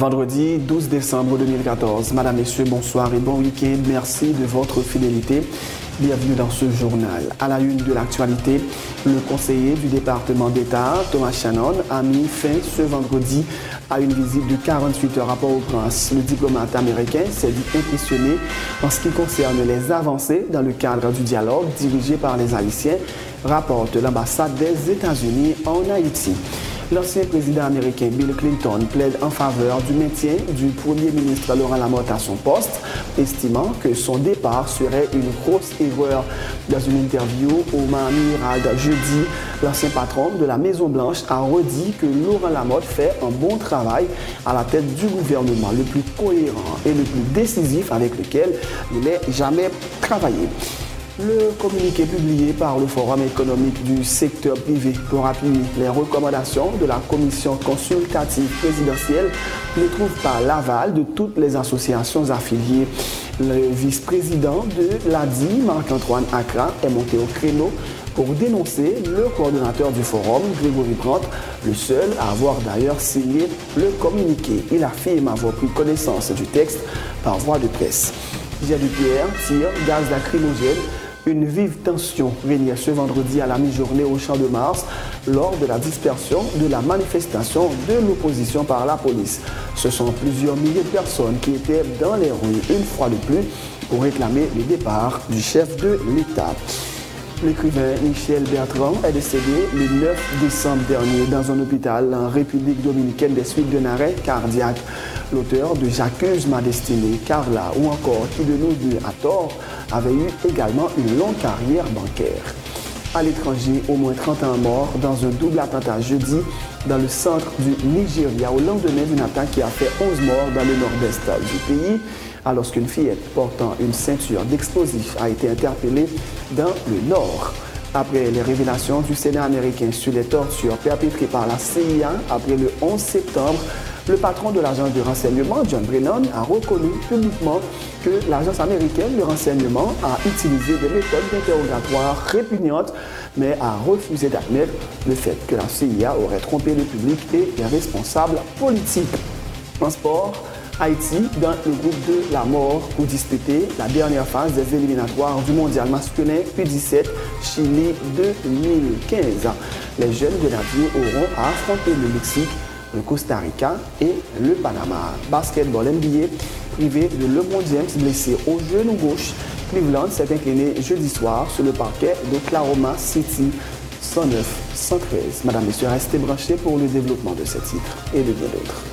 Vendredi 12 décembre 2014. Madame, Messieurs, bonsoir et bon week-end. Merci de votre fidélité. Bienvenue dans ce journal. À la une de l'actualité, le conseiller du département d'État, Thomas Shannon, a mis fin ce vendredi à une visite de 48 heures à Port-au-Prince. Le diplomate américain s'est dit impressionné en ce qui concerne les avancées dans le cadre du dialogue dirigé par les Haïtiens, rapporte l'ambassade des États-Unis en Haïti. L'ancien président américain Bill Clinton plaide en faveur du maintien du premier ministre Laurent Lamotte à son poste, estimant que son départ serait une grosse erreur. Dans une interview au Miami Herald jeudi, l'ancien patron de la Maison-Blanche a redit que Laurent Lamotte fait un bon travail à la tête du gouvernement, le plus cohérent et le plus décisif avec lequel il n'ait jamais travaillé. Le communiqué publié par le Forum économique du secteur privé pour appuyer les recommandations de la commission consultative présidentielle ne trouve pas l'aval de toutes les associations affiliées. Le vice-président de l'ADI, Marc-Antoine Accra, est monté au créneau pour dénoncer le coordonnateur du forum, Grégory Brandt, le seul à avoir d'ailleurs signé le communiqué. Il affirme avoir pris connaissance du texte par voie de presse. Jet de pierre, tir, gaz lacrymogène. Une vive tension régnait ce vendredi à la mi-journée au Champ de Mars lors de la dispersion de la manifestation de l'opposition par la police. Ce sont plusieurs milliers de personnes qui étaient dans les rues une fois de plus pour réclamer le départ du chef de l'État. L'écrivain Michel Bertrand est décédé le 9 décembre dernier dans un hôpital en République dominicaine des suites d'un arrêt cardiaque. L'auteur de J'accuse ma destinée, Carla ou encore Qui de nous deux a tort avait eu également une longue carrière bancaire. À l'étranger, au moins 31 morts dans un double attentat jeudi dans le centre du Nigeria au lendemain d'une attaque qui a fait 11 morts dans le nord-est du pays, alors qu'une fillette portant une ceinture d'explosifs a été interpellée dans le nord. Après les révélations du Sénat américain sur les tortures perpétrées par la CIA après le 11 septembre, le patron de l'agence de renseignement, John Brennan, a reconnu publiquement que l'agence américaine de renseignement a utilisé des méthodes d'interrogatoire répugnantes, mais a refusé d'admettre le fait que la CIA aurait trompé le public et les responsables politiques. En sport, Haïti, dans le groupe de la mort pour disputer la dernière phase des éliminatoires du mondial masculin U17 Chili 2015. Les jeunes grenadiers auront à affronter le Mexique, le Costa Rica et le Panama. Basketball NBA, privé de LeBron James blessé au genou gauche, Cleveland s'est incliné jeudi soir sur le parquet d'Oklahoma City 109-113. Madame, Messieurs, restez branchés pour le développement de ce titre et de bien d'autres.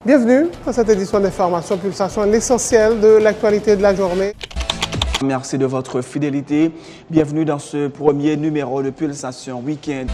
Bienvenue dans cette édition d'Information Pulsation, l'essentiel de l'actualité de la journée. Merci de votre fidélité. Bienvenue dans ce premier numéro de Pulsation Week-end.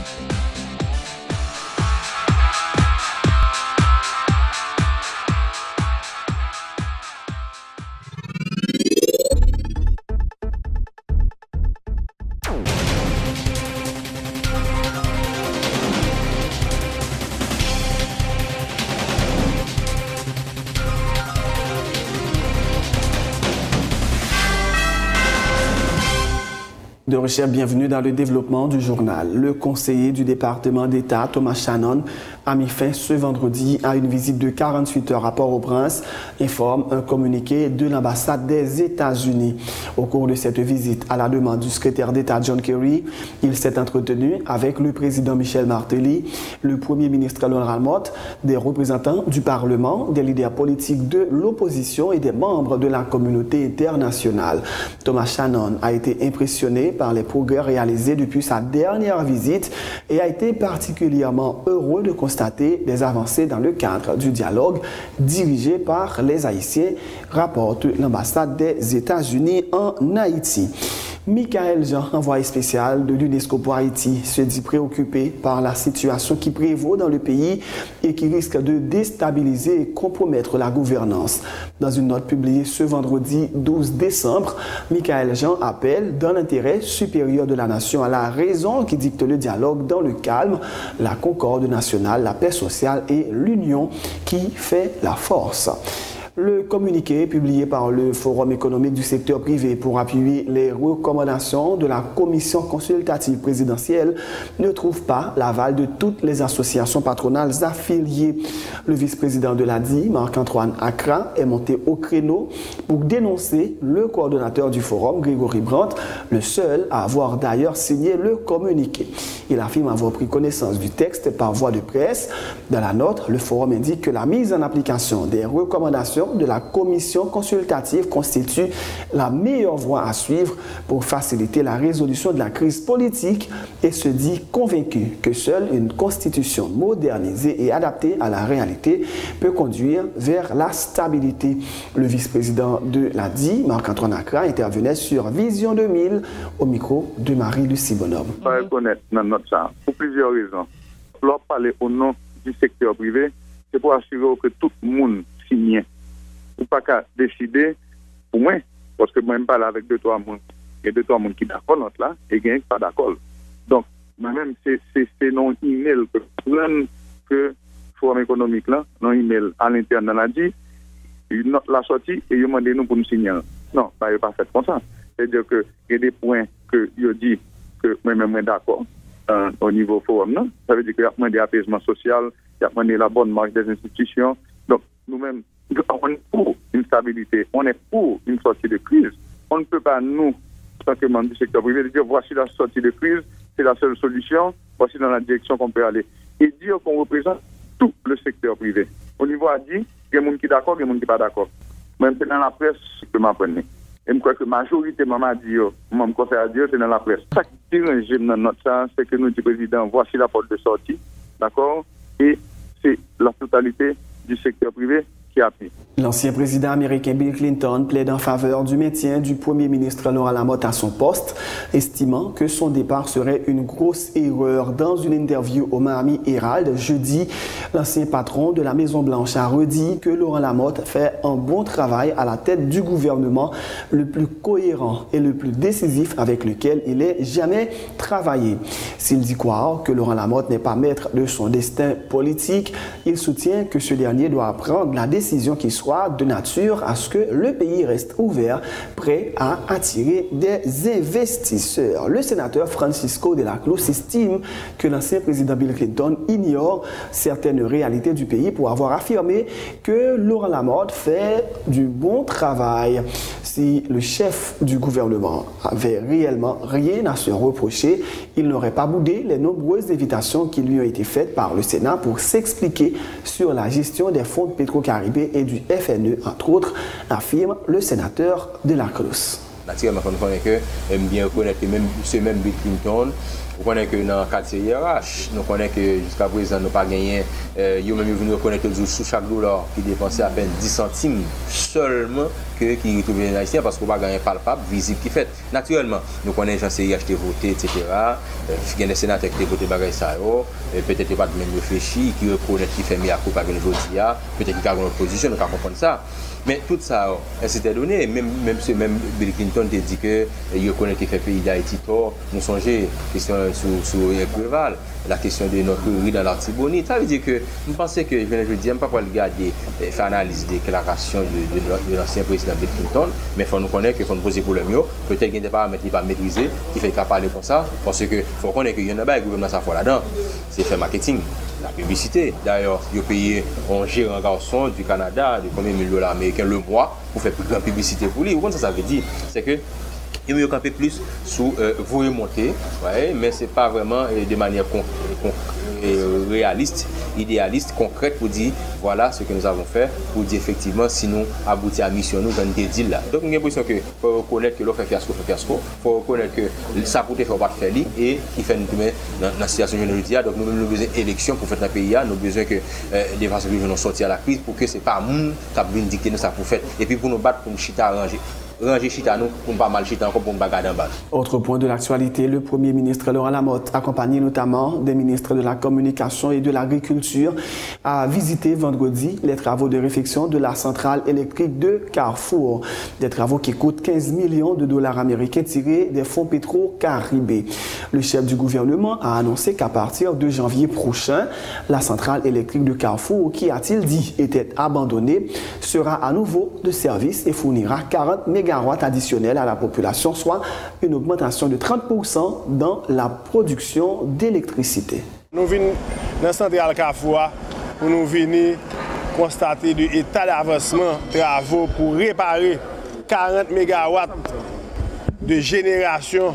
De recherche, bienvenue dans le développement du journal. Le conseiller du département d'État, Thomas Shannon, a mis fin ce vendredi à une visite de 48 heures à Port-au-Prince, informe un communiqué de l'ambassade des États-Unis. Au cours de cette visite, à la demande du secrétaire d'État John Kerry, il s'est entretenu avec le président Michel Martelly, le premier ministre Laurent Lamotte, des représentants du Parlement, des leaders politiques de l'opposition et des membres de la communauté internationale. Thomas Shannon a été impressionné par les progrès réalisés depuis sa dernière visite et a été particulièrement heureux de constater des avancées dans le cadre du dialogue dirigé par les Haïtiens, rapporte l'ambassade des États-Unis en Haïti. Michael Jean, envoyé spécial de l'UNESCO pour Haïti, se dit préoccupé par la situation qui prévaut dans le pays et qui risque de déstabiliser et compromettre la gouvernance. Dans une note publiée ce vendredi 12 décembre, Michael Jean appelle, dans l'intérêt supérieur de la nation, à la raison qui dicte le dialogue dans le calme, la concorde nationale, la paix sociale et l'union qui fait la force. Le communiqué publié par le Forum économique du secteur privé pour appuyer les recommandations de la commission consultative présidentielle ne trouve pas l'aval de toutes les associations patronales affiliées. Le vice-président de l'ADI, Marc-Antoine Accra, est monté au créneau pour dénoncer le coordonnateur du Forum, Grégory Brandt, le seul à avoir d'ailleurs signé le communiqué. Il affirme avoir pris connaissance du texte par voie de presse. Dans la note, le Forum indique que la mise en application des recommandations de la commission consultative constitue la meilleure voie à suivre pour faciliter la résolution de la crise politique et se dit convaincu que seule une constitution modernisée et adaptée à la réalité peut conduire vers la stabilité. Le vice-président de l'ADI, Marc-Antoine Accra, intervenait sur Vision 2000 au micro de Marie-Lucie Bonhomme. On va reconnaître dans notre ça pour plusieurs raisons. Pour parler au nom du secteur privé, c'est pour assurer que tout le monde signe. Ou pas qu'à décider pour moi, parce que moi je parle avec 2-3 personnes, il y a 2-3 personnes qui sont d'accord là et il y a pas d'accord. Donc, moi-même, c'est non email que Forum économique là, non email à l'interne dans la dit, la sortie et ils demandent nous pour nous signer. Non, bah, il n'est pas fait comme ça. C'est-à-dire qu'il y a des points que je dis que moi-même suis d'accord au niveau forum. Non? Ça veut dire qu'il y a demandé l'apaisement social, il y a demandé la bonne marche des institutions. Donc, nous-mêmes, on est pour une stabilité, on est pour une sortie de crise. On ne peut pas, nous, tant que membres du secteur privé, dire voici la sortie de crise, c'est la seule solution, voici dans la direction qu'on peut aller. Et dire qu'on représente tout le secteur privé. Au niveau a dit, il y a des gens qui sont d'accord, il y a des gens qui ne sont pas d'accord. Même c'est dans la presse que je m'apprends. Et je crois que la majorité, maman dit, mon conseil à dire, c'est dans la presse. Ce qui est dans notre sens, c'est que nous disons, président, voici la porte de sortie, d'accord? Et c'est la totalité du secteur privé qui appuie. L'ancien président américain Bill Clinton plaide en faveur du maintien du premier ministre Laurent Lamotte à son poste, estimant que son départ serait une grosse erreur. Dans une interview au Miami Herald jeudi, l'ancien patron de la Maison-Blanche a redit que Laurent Lamotte fait un bon travail à la tête du gouvernement le plus cohérent et le plus décisif avec lequel il ait jamais travaillé. S'il dit croire que Laurent Lamotte n'est pas maître de son destin politique, il soutient que ce dernier doit prendre la décision qui soit de nature à ce que le pays reste ouvert, prêt à attirer des investisseurs. Le sénateur Francisco de la Cruz estime que l'ancien président Bill Clinton ignore certaines réalités du pays pour avoir affirmé que Laurent Lamotte fait du bon travail. Si le chef du gouvernement avait réellement rien à se reprocher, il n'aurait pas boudé les nombreuses invitations qui lui ont été faites par le Sénat pour s'expliquer sur la gestion des fonds de Petro-Caribé et du FNE, entre autres, affirme le sénateur de la Cruz. Naturellement, on connaît que, bien reconnaître que même ce même Bill Clinton, on connaît que dans le cadre de IRH, nous connaissons que jusqu'à présent, nous n'avons pas gagné, ils ont même venu reconnaître que sous chaque dollar qui dépensait à peine 10 centimes seulement que qui retrouve les Haïtiens parce qu'on n'a pas gagné palpable, visible qui fait. Naturellement, nous connaissons les gens qui ont voté, etc. Il y a des sénateurs qui ont voté bagaille ça, peut-être pas de même réfléchi, qui reconnaissent qui fait mieux à coupe avec le Jodia, peut-être qui a une opposition, nous ne pouvons pas comprendre ça. Mais tout ça, c'était donné. Même Bill Clinton a dit qu'il reconnaît qu'il fait pays d'Haïti tort. Nous songeons question sur Préval, la question de notre riz dans l'Artibonite. Ça veut dire que nous pensons que, je dis, je ne peux pas regarder, faire analyse des déclarations de l'ancien président Bill Clinton, mais il faut nous connaître qu'il faut nous poser pour le mieux. Peut-être qu'il n'y a pas à mettre, pas maîtriser, qui fait qu'à parler comme ça, parce qu'il faut connaître qu'il y en a pas et gouvernement sa foi là-dedans. C'est faire marketing. La publicité. D'ailleurs, ils ont payé un gérant garçon du Canada de combien de $1000 américains le mois pour faire plus grande publicité pour lui. Vous comprenez ça veut dire? C'est que il mieux camper plus sous vous remonter, ouais, mais ce n'est pas vraiment de manière réaliste, idéaliste, concrète pour dire voilà ce que nous avons fait, pour dire effectivement si nous aboutir à la mission, nous avons des deals là. Donc, j'ai l'impression qu'il faut reconnaître que l'on fait fiasco, il faut reconnaître que ça peut faire pas faire et qui fait nous mettre dans la situation de aujourd'hui. Donc, nous avons besoin d'élections pour faire dans le pays, nous avons besoin que les vassaux nous sortir à la crise pour que ce n'est pas nous qui avons dicté nous ça pour faire et puis pour nous battre, pour nous chiter arranger. ranger chita nous pour pas mal chita encore pour pas garder en bas. Autre point de l'actualité, le Premier ministre Laurent Lamotte, accompagné notamment des ministres de la Communication et de l'Agriculture, a visité vendredi les travaux de réfection de la centrale électrique de Carrefour. Des travaux qui coûtent 15 millions de dollars américains tirés des fonds Petro-Caribé. Le chef du gouvernement a annoncé qu'à partir de janvier prochain, la centrale électrique de Carrefour, qui a-t-il dit était abandonnée, sera à nouveau de service et fournira 40 mégawatts additionnels à la population, soit une augmentation de 30% dans la production d'électricité. Nous venons dans la centrale Carrefour pour nous venir constater l'état d'avancement des travaux pour réparer 40 mégawatts de génération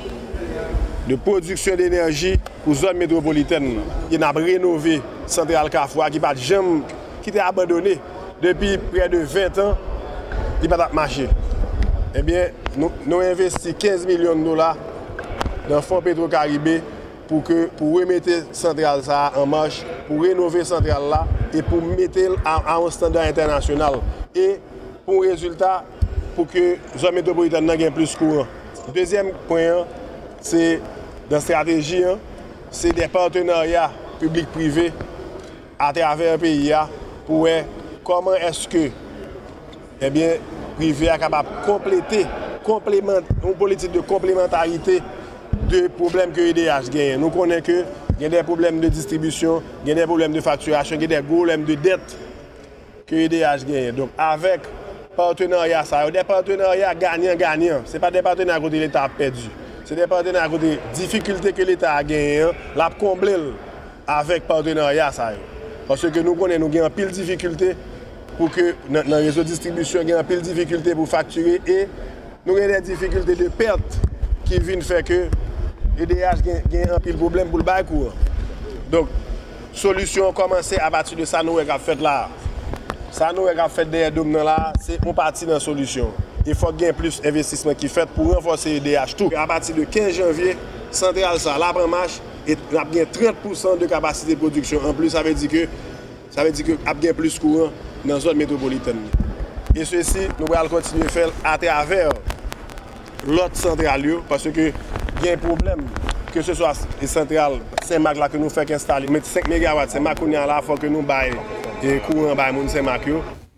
de production d'énergie pour la zone métropolitaine. Il a rénové la centrale Carrefour qui n'a jamais été abandonnée depuis près de 20 ans. Il n'a pas marché. Eh bien, nous avons investi 15 millions de dollars dans le fonds Petro-Caribé pour remettre la centrale en marche, pour rénover la centrale là et pour mettre à un standard international. Et pour résultat, pour que la zone métropolitaine ait plus de courant. Deuxième point, c'est dans la stratégie, c'est des partenariats publics-privés à travers le pays pour voir comment est-ce que le privé est capable de compléter une politique de complémentarité de problèmes que l'EDH gagne. Nous connaissons qu'il y a des problèmes de distribution, il y a des problèmes de facturation, il y a des problèmes de dette que l'EDH gagne. Donc avec partenariat, ça, des partenariats gagnants-gagnants. Ce n'est pas des partenariats que l'État a perdu. C'est des partenariats que difficultés que l'État a gagnées, l'a comblé avec partenariat. Parce que nous connaissons, nous avons pile de difficultés pour que dans le réseau de distribution, nous avons pile de difficultés pour facturer et nous avons des difficultés de perte qui viennent faire que l'EDH a un pile de problème pour le bail court. Donc, solution commencer à partir de ça, nous avons fait là. Ça, nous avons fait des domaines là, c'est une partie de la solution. Il faut qu'il y ait plus d'investissement qui fait pour renforcer l'EDH. Tout. À partir de 15 janvier, centrale ça, là, en marche, et on a bien 30% de capacité de production. En plus, ça veut dire que a bien plus de courant dans la zone métropolitaine. Et ceci, nous allons continuer à faire à travers l'autre centrale, parce que il y a un problème, que ce soit les centrales Saint-Marc là que nous faisons installer, mais 5 MW, c'est Macounia là, il faut que nous baillons et courant par Saint-Marc.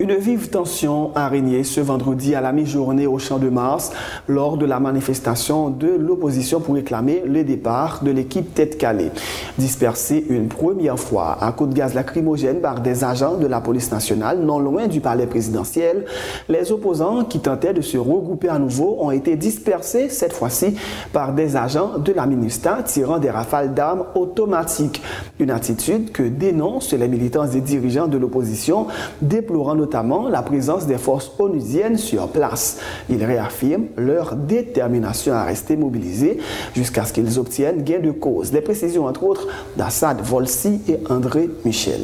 Une vive tension a régné ce vendredi à la mi-journée au Champ de Mars lors de la manifestation de l'opposition pour réclamer le départ de l'équipe Tête Calais. Dispersée une première fois à coups de gaz lacrymogène par des agents de la police nationale non loin du palais présidentiel, les opposants qui tentaient de se regrouper à nouveau ont été dispersés cette fois-ci par des agents de la MINUSTAH tirant des rafales d'armes automatiques. Une attitude que dénoncent les militants et dirigeants de l'opposition, déplorant notamment la présence des forces onusiennes sur place. Ils réaffirment leur détermination à rester mobilisés jusqu'à ce qu'ils obtiennent gain de cause. Des précisions entre autres d'Assad Volsi et André Michel.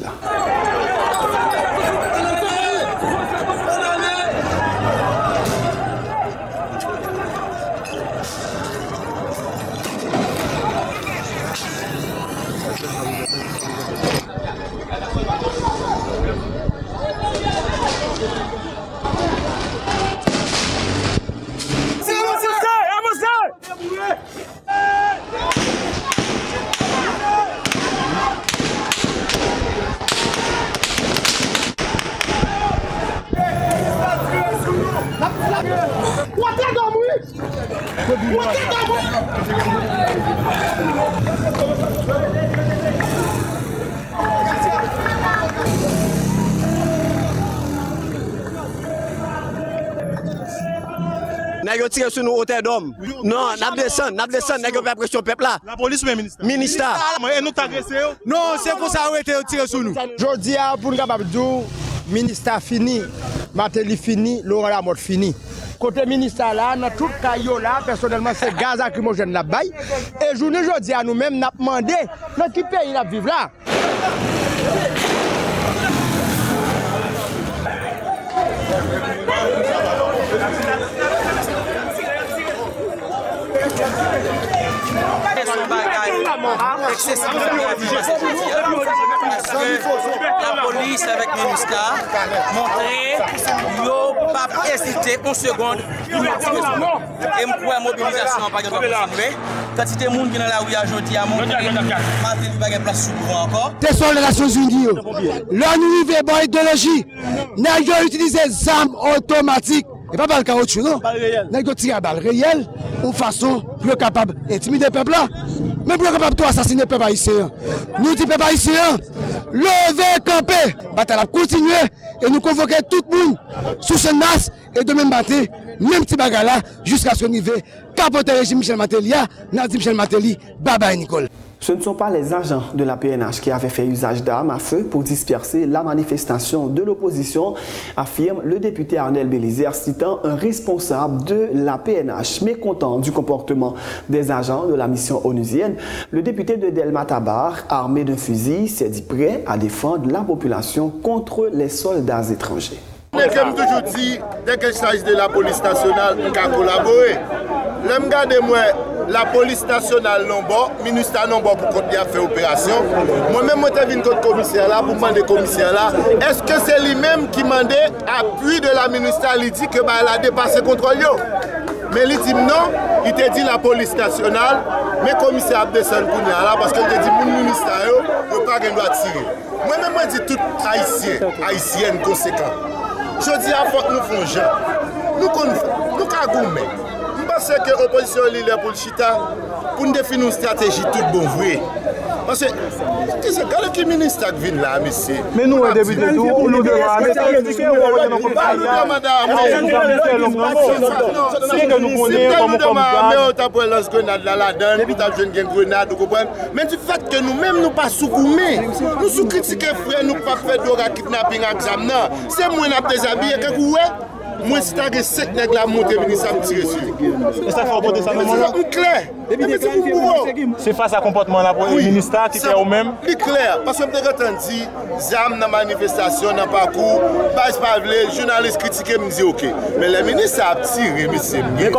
Nous tirons sur nos hôtels d'hommes. Non, nous descendons, nous avons pression peuple là. La police ou le ministère? Ministère. Et nous t'agressé? Non, c'est pour ça qu'on a tiré sur nous. Je dis pour nous capable dire, ministère fini, Matéli fini, Laurent Lamotte fini. Côté ministère là, dans tout caillou là, personnellement, c'est gaz lacrymogène là bas. Et journée aujourd'hui à nous-mêmes, nous avons demandé dans quel pays nous vivons là. son bagage excessif. La police avec MINUSCA montrer yo pas hésiter une seconde pour nous tirer. Et pour la mobilisation pas continuer. Quantité de monde qui dans la rue aujourd'hui a montré Martelly pas place souvent encore. Des sont les Nations Unies. Là nous vivons dans l'idéologie. Nous avons utilisé des armes automatiques. Et pas le caoutchouc, non? Nous avons tiré à balles réelles de façon plus capable d'intimider le peuple là. Mais plus capable d'assassiner le peuple haïtien. Nous disons peuple haïtien, levez, campez. Bataille a continué et nous convoquons tout le monde sous ce nas et demain matin, même petit bagarre là, jusqu'à ce niveau, capoter le régime Michel Martelly, Nadim Michel Martelly, bye Nicole. Ce ne sont pas les agents de la PNH qui avaient fait usage d'armes à feu pour disperser la manifestation de l'opposition, affirme le député Arnel Bélizer, citant un responsable de la PNH. Mécontent du comportement des agents de la mission onusienne, le député de Delma Tabar, armé d'un fusil, s'est dit prêt à défendre la population contre les soldats étrangers. Comme toujours dit, dès qu'il s'agit de la police nationale, on a collaboré. L'homme garde moi, la police nationale non bon, le ministère non bon pour continuer à faire opération. Moi-même, je suis venu contre le commissaire là, pour demander au commissaire là, est-ce que c'est lui-même qui demandait appui de la ministère, il dit que elle a dépassé le contrôle. Mais il dit non, il te dit la police nationale, mais le commissaire a descendu pour là parce qu'il te dit que le ministère n'a pas droit de tirer. Moi-même, je dis tout haïtien, haïtienne conséquent. Je dis à faut que nous faisons nous cagoumons. Je pense que l'opposition est là pour le chita, pour nous définir une stratégie toute bonne vraie. Parce que quand le ministre vient là, monsieur. Mais nous, au début de tout, nous devons mais du fait que nous-mêmes, nous pas sous-goumés, nous sous-critiquons frère, nous pas fait de kidnapping examen. C'est moi qui ai déshabillé, que vous moi, si tu as 7 nègres à monter, ça me tire dessus. Et ça fait remonter ça moment-là? C'est clair. C'est face à comportement là pour le ministère qui fait au même? C'est clair. Parce que je me dit, j'aime dans la manifestation, dans le parcours, les journalistes critiquent, me disent OK. Mais le ministre a tiré, mais c'est mieux.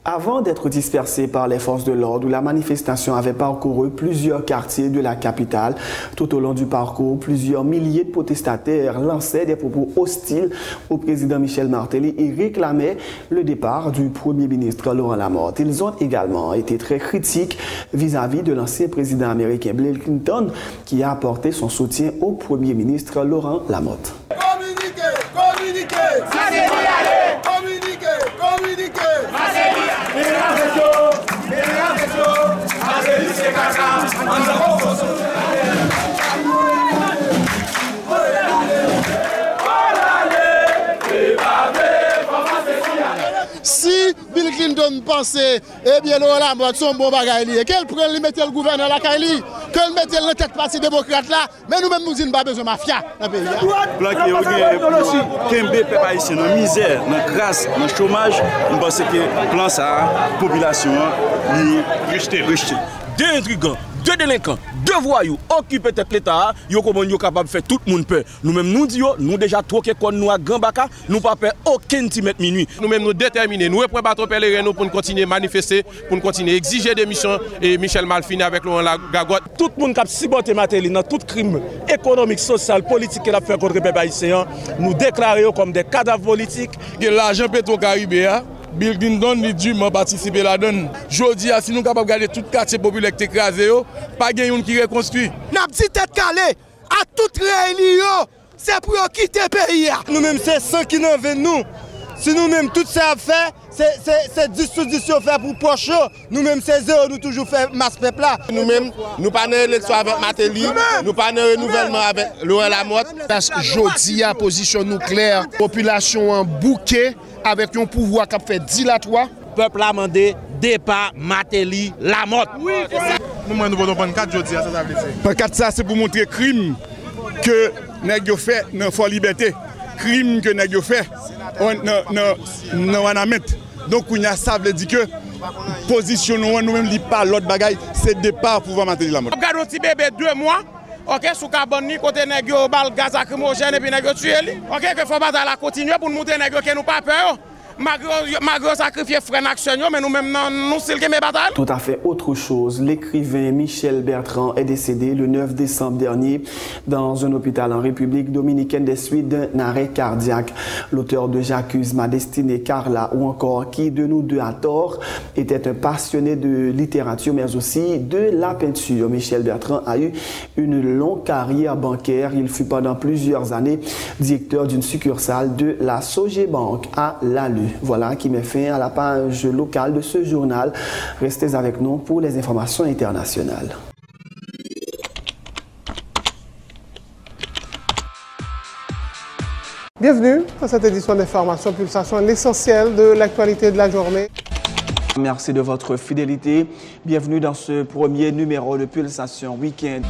Avant d'être dispersé par les forces de l'ordre, la manifestation avait parcouru plusieurs quartiers de la capitale. Tout au long du parcours, plusieurs milliers de protestataires lançaient des propos hostiles au président Michel Martelly et réclamaient le départ du Premier ministre Laurent Lamotte. Ils ont également été très critiques vis-à-vis de l'ancien président américain Bill Clinton qui a apporté son soutien au Premier ministre Laurent Lamotte. Communiquez, communiquez, communiquez, communiquez. Si Bill Clinton pensait, eh bien, Laurent Lamotte, son bon bagage, qu'elle prenne, lui mettait le gouverneur la Kaili, qu'elle mette le tête parti démocrate là, mais nous-mêmes nous disons pas besoin de mafia dans le pays. Plan qui est Kembe peuple haïtien dans la misère, dans la grâce, dans le chômage, nous pensons que le plan ça, la population, est rejetée. Deux intrigants, deux délinquants, deux voyous, occupent peut-être l'État, yo comment yo capable de faire tout le monde peur. Nous-mêmes nous disons, nous déjà troqué comme nous à Gambaka, nous pas peur aucun timètre minuit. Nous-mêmes nous déterminés, nous prenons bateau pèlerin pour nous continuer à manifester, pour nous continuer à exiger des missions et Michel Malfini avec Laurent Gagotte. Tout le monde qui a supporté Martelly dans tout crime économique, social, politique qu'il a fait contre le peuple haïtien, nous déclarons comme des cadavres politiques. L'argent Petro-Caribéen, Bill Clinton a dûment participé là-dedans. Jodi, si nous sommes capables de garder tout le quartier populaire qui est écrasé, pas de gens qui reconstruit. Nous avons dit tête calée à toute réunion, c'est pour quitter le pays. Nous-mêmes, c'est ça qui nous veut nous. Si nous-mêmes, tout ça fait, c'est disposition fait pour poche. Nous-mêmes, c'est zéro, nous toujours fait masse peuple là. Nous-mêmes, nous pas d'élection avec Martelly, nous pas de renouvellement avec Laurent Lamotte. Parce que jodi, à position nous claire, population en bouquet avec un pouvoir qui a fait dilatoire. Le peuple a demandé départ Martelly Lamotte. Oui, c'est ça. Nous votons pour 4 jodi, ça veut dire. Pour 4 ça, c'est pour montrer crime que nous fait dans la liberté. Crime que nous fait on a mettre. Donc ça veut dire que positionnement nous-mêmes li pas l'autre bagaille, c'est départ pour Martelly Lamotte. Regarde un petit bébé 2 mois. OK, sous carbone ni côté nèg bal gaz lacrymogène et puis nèg tuer li. OK, que faut bataille la continuer pour nous montrer nèg que nous pas peur. malgré sacrifier frère action, mais nous-mêmes, nous sommes les batailles. Tout à fait autre chose. L'écrivain Michel Bertrand est décédé le 9 décembre dernier dans un hôpital en République dominicaine des suites d'un arrêt cardiaque. L'auteur de J'accuse ma destinée, Carla, ou encore Qui de nous deux a tort, était un passionné de littérature, mais aussi de la peinture. Michel Bertrand a eu une longue carrière bancaire. Il fut pendant plusieurs années directeur d'une succursale de la Sogebank à Lalu. Voilà qui met fin à la page locale de ce journal. Restez avec nous pour les informations internationales. Bienvenue dans cette édition d'information Pulsation, l'essentiel de l'actualité de la journée. Merci de votre fidélité. Bienvenue dans ce premier numéro de Pulsation Week-end.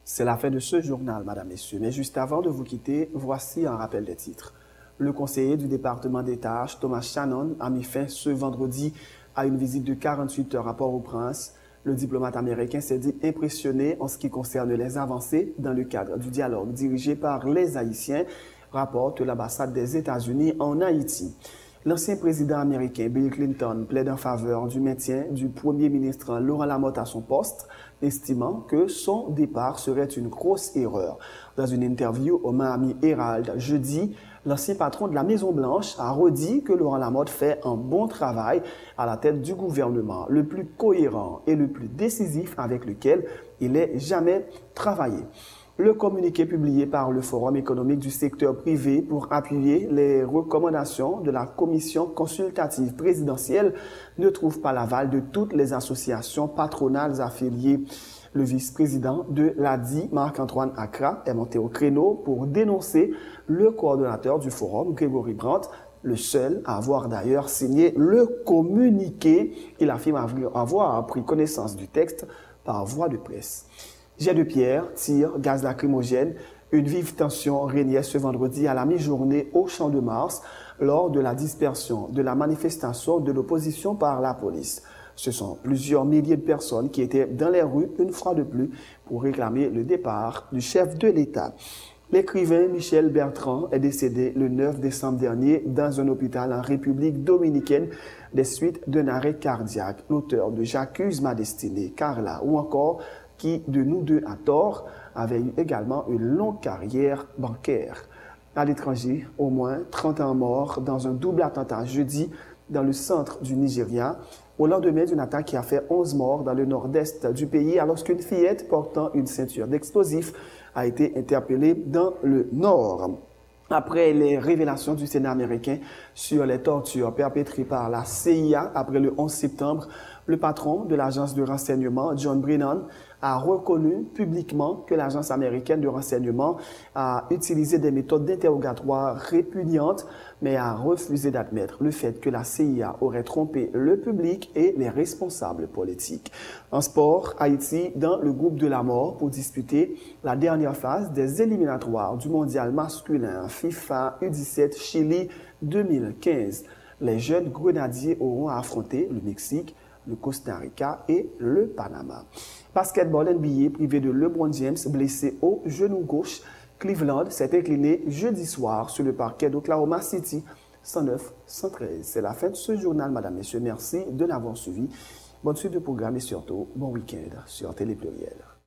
C'est la fin de ce journal, Madame, Messieurs. Mais juste avant de vous quitter, voici un rappel des titres. Le conseiller du département d'État, Thomas Shannon, a mis fin ce vendredi à une visite de 48 heures à Port-au-Prince. Le diplomate américain s'est dit impressionné en ce qui concerne les avancées dans le cadre du dialogue dirigé par les Haïtiens, rapporte l'ambassade des États-Unis en Haïti. L'ancien président américain Bill Clinton plaide en faveur du maintien du premier ministre Laurent Lamotte à son poste, estimant que son départ serait une grosse erreur. Dans une interview au Miami Herald jeudi, l'ancien patron de la Maison-Blanche a redit que Laurent Lamotte fait un bon travail à la tête du gouvernement, le plus cohérent et le plus décisif avec lequel il ait jamais travaillé. Le communiqué publié par le Forum économique du secteur privé pour appuyer les recommandations de la commission consultative présidentielle ne trouve pas l'aval de toutes les associations patronales affiliées. Le vice-président de l'ADI, Marc-Antoine Accra, est monté au créneau pour dénoncer le coordonnateur du Forum, Grégory Brandt, le seul à avoir d'ailleurs signé le communiqué. Il affirme avoir pris connaissance du texte par voie de presse. Jet de pierre, tir, gaz lacrymogène, une vive tension régnait ce vendredi à la mi-journée au Champ de Mars lors de la dispersion de la manifestation de l'opposition par la police. Ce sont plusieurs milliers de personnes qui étaient dans les rues une fois de plus pour réclamer le départ du chef de l'État. L'écrivain Michel Bertrand est décédé le 9 décembre dernier dans un hôpital en République dominicaine des suites d'un arrêt cardiaque. L'auteur de J'accuse ma destinée, Carla, ou encore Qui de nous deux a tort, avait eu également une longue carrière bancaire. À l'étranger, au moins 31 morts dans un double attentat jeudi dans le centre du Nigeria, au lendemain d'une attaque qui a fait 11 morts dans le nord-est du pays, alors qu'une fillette portant une ceinture d'explosifs a été interpellée dans le nord. Après les révélations du Sénat américain sur les tortures perpétrées par la CIA après le 11 septembre, le patron de l'agence de renseignement, John Brennan, a reconnu publiquement que l'agence américaine de renseignement a utilisé des méthodes d'interrogatoire répugnantes, mais a refusé d'admettre le fait que la CIA aurait trompé le public et les responsables politiques. En sport, Haïti dans le groupe de la mort pour disputer la dernière phase des éliminatoires du mondial masculin FIFA U17 Chili 2015. Les jeunes grenadiers auront à affronter le Mexique, le Costa Rica et le Panama. Basketball NBA privé de LeBron James blessé au genou gauche. Cleveland s'est incliné jeudi soir sur le parquet d'Oklahoma City 109-113. C'est la fin de ce journal, Madame, Messieurs. Merci de l'avoir suivi. Bonne suite de programme et surtout, bon week-end sur Télé Pluriel.